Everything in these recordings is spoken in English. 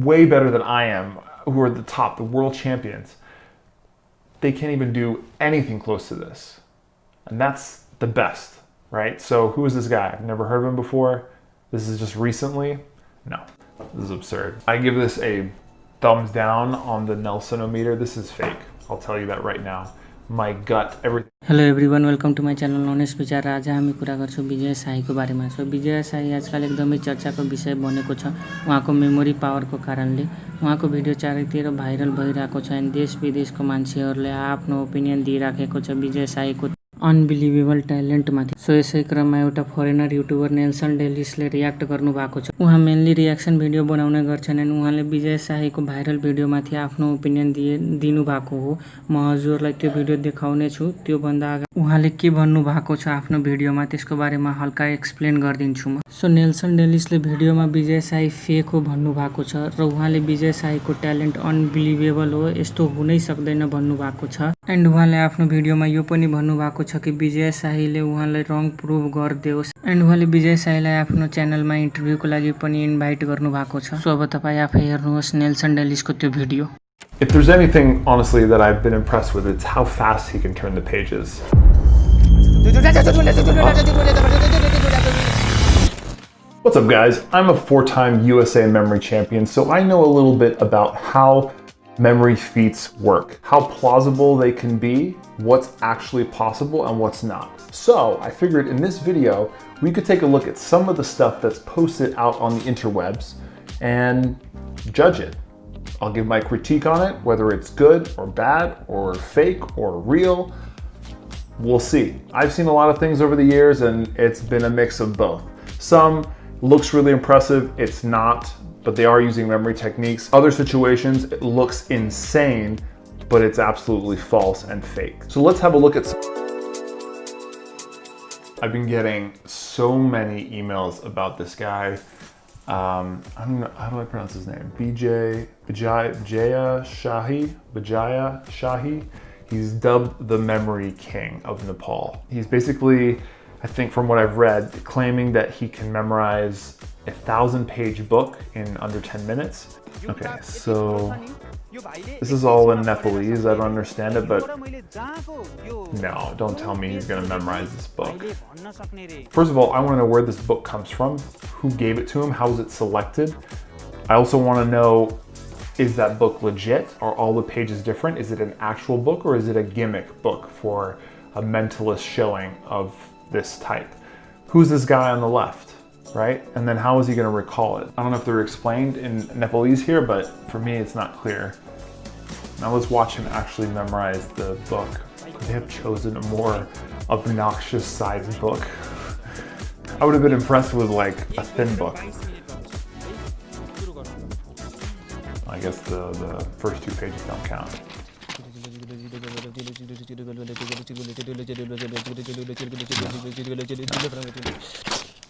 way better than I am, who are the top, the world champions, they can't even do anything close to this. And that's the best, right? So who is this guy? I've never heard of him before. This is just recently. No, this is absurd. I give this a thumbs down on the Nelsonometer. This is fake. I'll tell you that right now. My gut, everything. Hello everyone, welcome to my channel honest बिचार। आज हामी कुरा गर्छौँ विजय शाहीको बारेमा। सो विजय शाही आजकल एकदमै चर्चाको विषय बनेको छ उहाँको मेमोरी पावरको कारणले। उहाँको भिडियो चारैतिर भाइरल भइरहेको छ एन्ड देश विदेशको मान्छेहरूले आफ्नो ओपिनियन दिइराखेको छ विजय शाहीको अनबिलिभेबल ट्यालेन्टमाथि। सो यसै क्रममा एउटा फरेनर युट्युबर नेल्सन डेलिसले रियाक्ट गर्नुभएको छ। उहाँ मेनली रियाक्सन भिडियो बनाउने गर्छन् एन्ड उहाँले विजय शाहीको भाइरल भिडियोमाथि आफ्नो ओपिनियन दिनुभएको हो। म हजुरलाई त्यो भिडियो देखाउने छु। त्योभन्दा अगाडि उहाँले के भन्नुभएको छ आफ्नो भिडियोमा त्यसको बारेमा हल्का एक्सप्लेन गरिदिन्छु म। सो नेल्सन डेलिसले भिडियोमा विजय शाही फेक हो भन्नुभएको छ र उहाँले विजय शाहीको ट्यालेन्ट अनबिलिभेबल हो, यस्तो हुनै सक्दैन भन्नुभएको छ। एन्ड उहाँले आफ्नो भिडियोमा यो पनि भन्नुभएको छ कि विजय शाहीले उहाँलाई रङ प्रुभ गरिदियोस् एन्ड उहाँले विजय शाहीलाई आफ्नो च्यानलमा इन्टरभ्यूको लागि पनि इन्भाइट गर्नुभएको छ। सो अब तपाईँ आफै हेर्नुहोस् नेल्सन डेलिसको त्यो video. If there's anything, honestly, that I've been impressed with, it's how fast he can turn the pages. What's up, guys? I'm a 4-time USA memory champion, so I know a little bit about how memory feats work, how plausible they can be, what's actually possible and what's not. So I figured in this video, we could take a look at some of the stuff that's posted out on the interwebs and judge it. I'll give my critique on it, whether it's good or bad or fake or real. We'll see. I've seen a lot of things over the years and it's been a mix of both. Some looks really impressive, it's not, but they are using memory techniques. Other situations, it looks insane, but it's absolutely false and fake. So let's have a look at some. I've been getting so many emails about this guy. I don't know, how do I pronounce his name? Bijaya Shahi. He's dubbed the memory king of Nepal. He's basically, I think from what I've read, claiming that he can memorize a 1,000-page book in under 10 minutes. Okay, so this is all in Nepalese. I don't understand it, but no, don't tell me he's gonna memorize this book. First of all, I wanna know where this book comes from, who gave it to him, how was it selected? I also wanna know, is that book legit? Are all the pages different? Is it an actual book or is it a gimmick book for a mentalist showing of this type? Who's this guy on the left, right? And then how is he gonna recall it? I don't know if they're explained in Nepalese here, but for me, it's not clear. Now let's watch him actually memorize the book. Could they have chosen a more obnoxious sized book? I would have been impressed with like a thin book. I guess the first 2 pages don't count.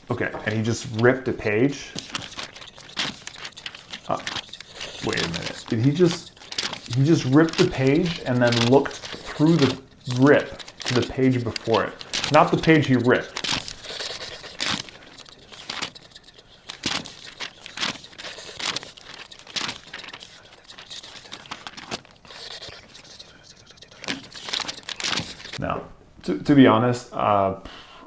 Okay, and he just ripped a page. Wait a minute. Did he just ripped the page and then looked through the rip to the page before it? Not the page he ripped. Now, to be honest, I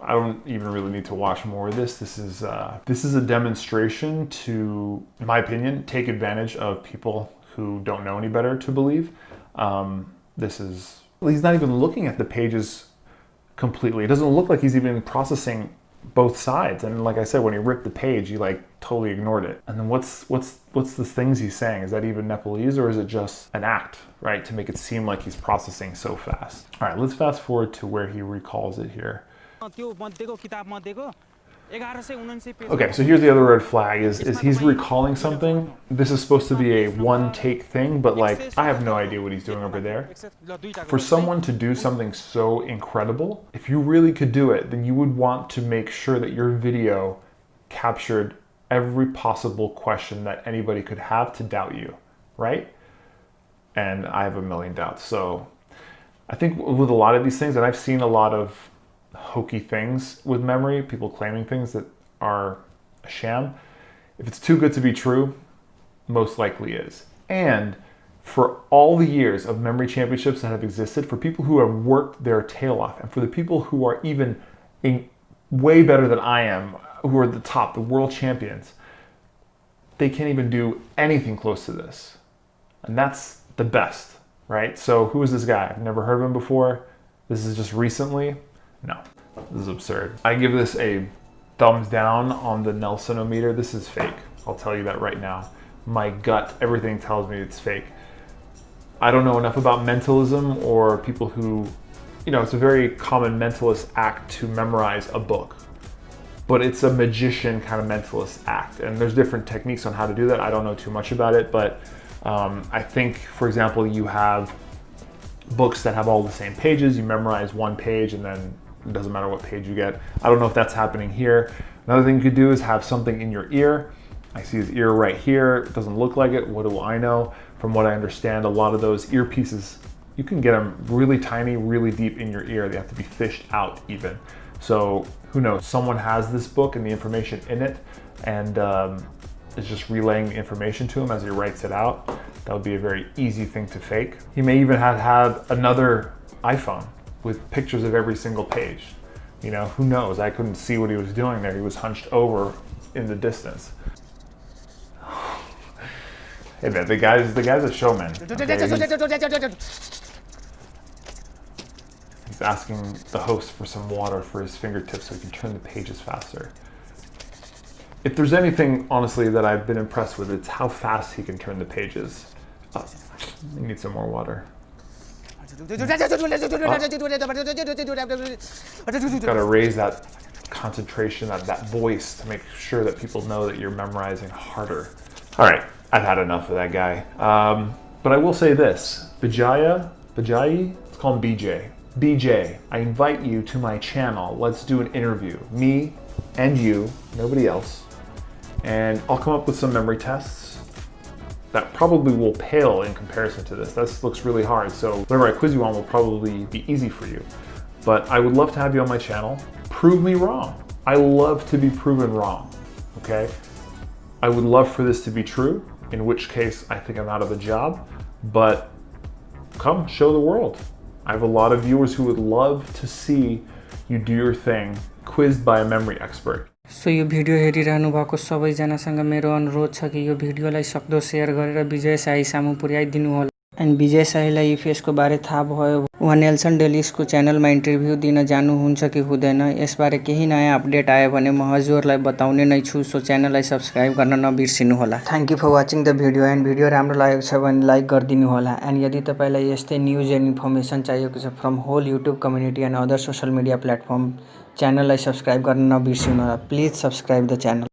don't even really need to watch more of this. This is a demonstration to, in my opinion, take advantage of people who don't know any better to believe. He's not even looking at the pages completely. It doesn't look like he's even processing both sides. And like I said, when he ripped the page, he like totally ignored it. And then what's the things he's saying? Is that even Nepalese or is it just an act, right? To make it seem like he's processing so fast. All right, let's fast forward to where he recalls it here. Okay, so here's the other red flag is he's recalling something. This is supposed to be a one-take thing, but like, I have no idea what he's doing over there. For someone to do something so incredible, if you really could do it, then you would want to make sure that your video captured every possible question that anybody could have to doubt you, right? And I have a million doubts. So I think with a lot of these things, and I've seen a lot of hokey things with memory, people claiming things that are a sham. If it's too good to be true, most likely is. And for all the years of memory championships that have existed, for people who have worked their tail off, and for the people who are even way better than I am, who are the top, the world champions, they can't even do anything close to this. And that's the best, right? So who is this guy? I've never heard of him before. This is just recently? No, this is absurd. I give this a thumbs down on the Nelsonometer. This is fake. I'll tell you that right now. My gut, everything tells me it's fake. I don't know enough about mentalism or people who, it's a very common mentalist act to memorize a book, but it's a magician kind of mentalist act. And there's different techniques on how to do that. I don't know too much about it, but I think, for example, you have books that have all the same pages. You memorize one page and then it doesn't matter what page you get. I don't know if that's happening here. Another thing you could do is have something in your ear. I see his ear right here. It doesn't look like it. What do I know? From what I understand, a lot of those earpieces, you can get them really tiny, really deep in your ear. They have to be fished out even. So who knows? Someone has this book and the information in it and is just relaying the information to him as he writes it out. That would be a very easy thing to fake. He may even have another iPhone with pictures of every single page. Who knows? I couldn't see what he was doing there. He was hunched over in the distance. Hey man, the guy's a showman. Okay? He's asking the host for some water for his fingertips so he can turn the pages faster. If there's anything, honestly, that I've been impressed with, it's how fast he can turn the pages. Oh, I need some more water. Gotta raise that concentration, that voice to make sure that people know that you're memorizing harder. All right, I've had enough of that guy. But I will say this, Bijaya, let's call him BJ. BJ, I invite you to my channel. Let's do an interview. Me and you, nobody else. And I'll come up with some memory tests that probably will pale in comparison to this. This looks really hard, so whatever I quiz you on will probably be easy for you. But I would love to have you on my channel. Prove me wrong. I love to be proven wrong, okay? I would love for this to be true, in which case I think I'm out of a job, but come show the world. I have a lot of viewers who would love to see you do your thing, quizzed by a memory expert. So yo video हेरिरहनु भएको सबैजनासँग मेरो अनुरोध छ कि यो भिडियोलाई सक्दो share गरेर विजय शाही सामु पुर्याइदिनु होला। एन्ड विजय शाहीलाई इफ यसको बारे थाहा भयो उहाँ नेल्सन डेलिसको च्यानलमा इन्टरभ्यू दिन जानुहुन्छ कि हुँदैन, यसबारे केही नयाँ अपडेट आयो भने म हजुरलाई बताउने नै छु। सो च्यानललाई सब्स्क्राइब गर्न नबिर्सिनु होला। Thank you for watching the video end video राम्रो लागेको छ भने लाइक गरिदिनु होला। एन्ड यदि तपाईलाई यस्तै न्यूज एन्ड इन्फर्मेसन चाहिएको छ from whole YouTube community and other social media platform, च्यानललाई सब्स्क्राइब गर्न नबिर्सिनु होला। Please subscribe the channel.